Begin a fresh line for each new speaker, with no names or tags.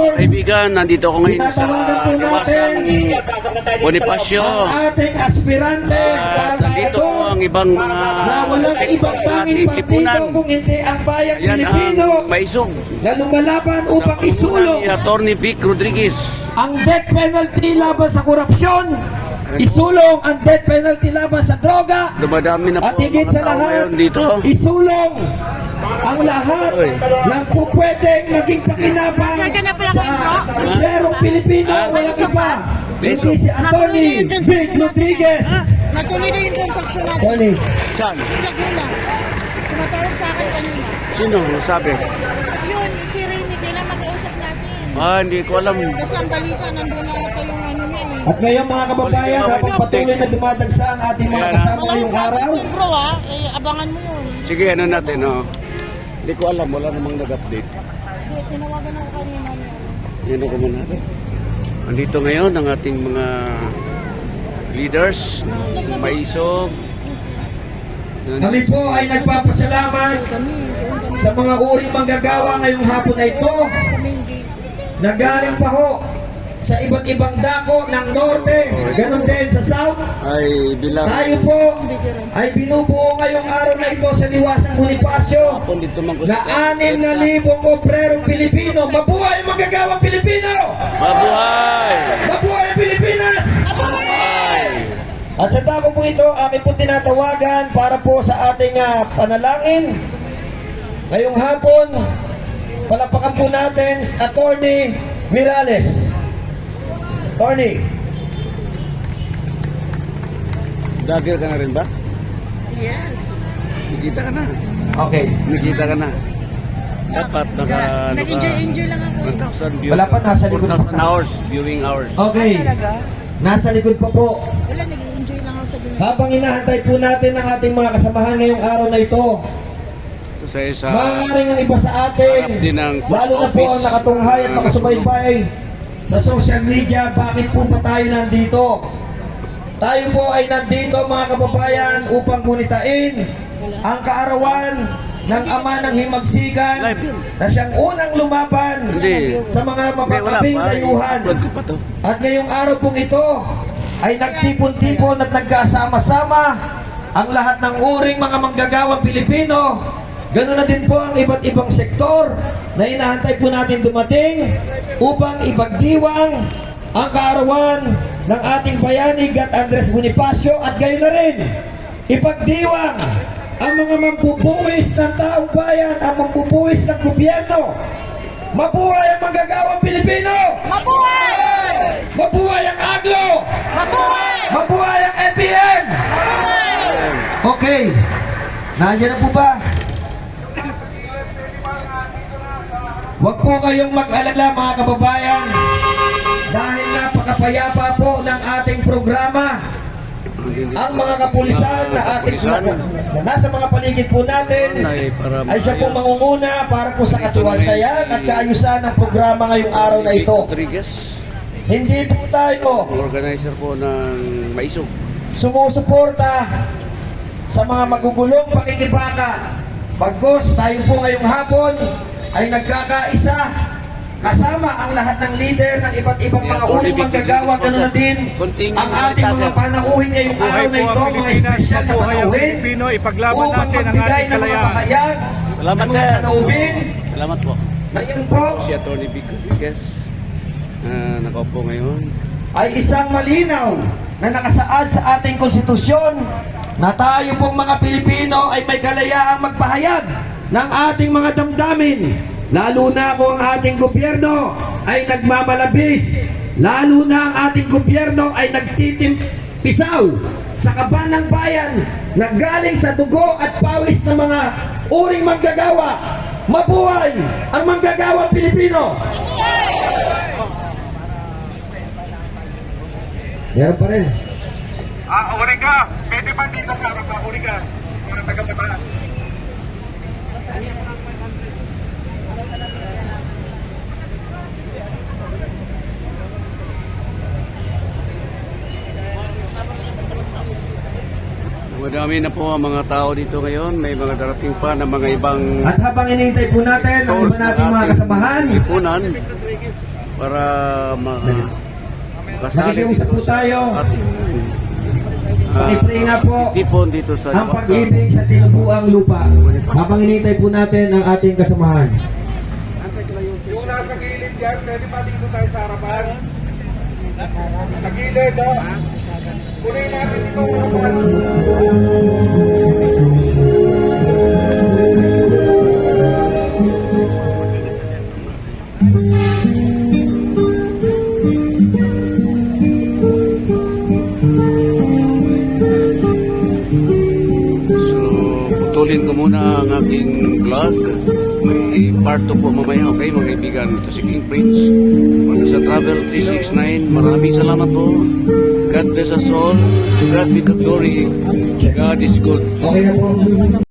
Force.
Kaibigan, nandito ako ngayon sa
Tinatawagan po natin
Iwasang Bonifacio.
ang ating aspirante para sa
Nandito
ito
ang ibang mga
na walang ibang panging partido kung hindi ang bayang
Yan
Pilipino
ang maisog.
na lumalaban upang isulong
Ni Atty. Vic Rodriguez.
ang death penalty laban sa korupsyon, isulong ang death penalty laban sa droga,
Dumadami na po
at higit
mga
sa
tao
lahat,
ngayon dito.
isulong ang lahat ng pupwedeng maging pakinabang sa perong Pilipino, walang iba, hindi si Atty. Vic Rodriguez.
Natuloy na yung transaction natin.
Tony,
Saan?
Laguna. Tumatawag sa akin kanina.
Sino? Sabi?
Yun, si Rainy, kailan makausap natin.
Hindi ko alam.
Kasi ang balita, nandun na ata yung ano niya eh.
at ngayon mga kababayan, habang patuloy na dumadagsa ang ating mga kasama ngayong araw,
Bro abangan mo yun.
Sige, ano natin, Hindi ko alam, wala namang nag-update.
Hindi, tinawagan ako kanina niya.
Yan ako muna. Andito ngayon ang ating mga leaders ng maisog.
kami po ay nagpapasalamat sa mga uring manggagawa ngayong hapon na ito
Sa main gate.
na galing pa ho sa iba't ibang dako ng norte, ganun din sa south.
Ay bilang
Tayo po ay binubuo ngayong araw na ito sa Liwasang Bonifacio
kung dito man ko
na 6,000 obrerong Pilipino. Mabuhay ang manggagawang Pilipino!
Mabuhay!
Mabuhay ang Pilipinas!
Mabuhay!
At sa tako po ito, akin po tinatawagan para po sa ating panalangin. Ngayong hapon, palapakan po natin Atty. Mirales. Atty.
Dagger ka na rin ba?
Yes.
Nakita ka na.
Okay.
Nakita ka na. Dapat
Nag-enjoy lang ako.
1,000 views.
Wala pa, nasa likod pa.
4,000 hours, viewing hours.
Okay. Nasa likod pa po.
Wala, nag-enjoy lang ako sa ganyan.
Habang inahantay po natin ang ating mga kasamahan ngayong araw na ito,
Ito sa
maaaring ang iba sa atin,
harap din ng post
lalo na po
office.
ang nakatunghay at nakasubaybay sa social media, bakit po ba tayo nandito? Tayo po ay nandito mga kababayan upang gunitain ang kaarawan ng ama ng himagsikan na siyang unang lumaban
Hindi.
sa mga
Wala
mapapabing
pa.
dayuhan.
Upload ko pa to.
At ngayong araw pong ito ay nagtipon-tipon at nagkasama-sama ang lahat ng uring mga manggagawang Pilipino. Ganoon na din po ang iba't ibang sektor na inahantay po natin dumating upang ipagdiwang ang kaarawan ng ating bayani Gat Andres Bonifacio at gayon na rin ipagdiwang ang mga mambubuwis ng taong bayan, ang mambubuwis ng gobyerno. Mabuhay ang manggagawang Pilipino!
Mabuhay!
Mabuhay ang Aglo!
Mabuhay!
Mabuhay ang FBM! Okay. Nandiyan na po ba? Huwag po kayong mag-alala mga kababayan dahil napakapayapa po ng ating programa. Ang mga kapulisan na ating na nasa mga paligid po natin ay siya po mangunguna para po sa katiwasayan at kaayusan ng programa ngayong araw na ito.
Rodriguez,
Hindi po tayo
organizer po ng maisog.
sumusuporta sa mga magugulong pakikibaka. Bagkus tayo po ngayong hapon ay nagkakaisa kasama ang lahat ng leader ng iba't ibang mga uling manggagawa, ganoon na din ang ating mga panauhin ngayong araw na ito, mga espesyal na panauhin upang magbigay ng mga pahayag
Salamat,
ng mga
sir.
sanaubin.
Salamat po.
Ngayon po
Si Atty. Vic Rodriguez nakaupo ngayon.
ay isang malinaw na nakasaad sa ating konstitusyon na tayo pong mga Pilipino ay may kalayaang magpahayag ng ating mga damdamin. Lalo na kung ang ating gobyerno ay nagmamalabis. Lalo na ang ating gobyerno ay nagtitimpisaw sa kaban ng bayan na galing sa dugo at pawis ng mga uring manggagawa. Mabuhay ang manggagawang Pilipino! Meron pa rin.
Uri ka! Pwede ba dito sa uri ka? Mga taga-bataan.
Madami na po ang mga tao dito ngayon. May mga darating pa na mga ibang
At habang inihintay po natin ang iba nating mga kasamahan,
lipunan. para makasali
Nakikiusap po tayo.
at
Pakipray nga po
tipon dito sa
ang pag-ibig sa tinubuang lupa. Habang hinintay po natin ang ating kasamahan.
Yung nasa gilid yan, pwede ba dito tayo sa harapan? Sa gilid, oh. Kunin natin dito ang harapan.
So, putulin ko muna ang aking vlog. May part 2 po mamaya, okay mga kaibigan. Ito si King Prince. Para sa Travel 369, maraming salamat po. God bless us all. To God be the glory. God is good.
Okay na po.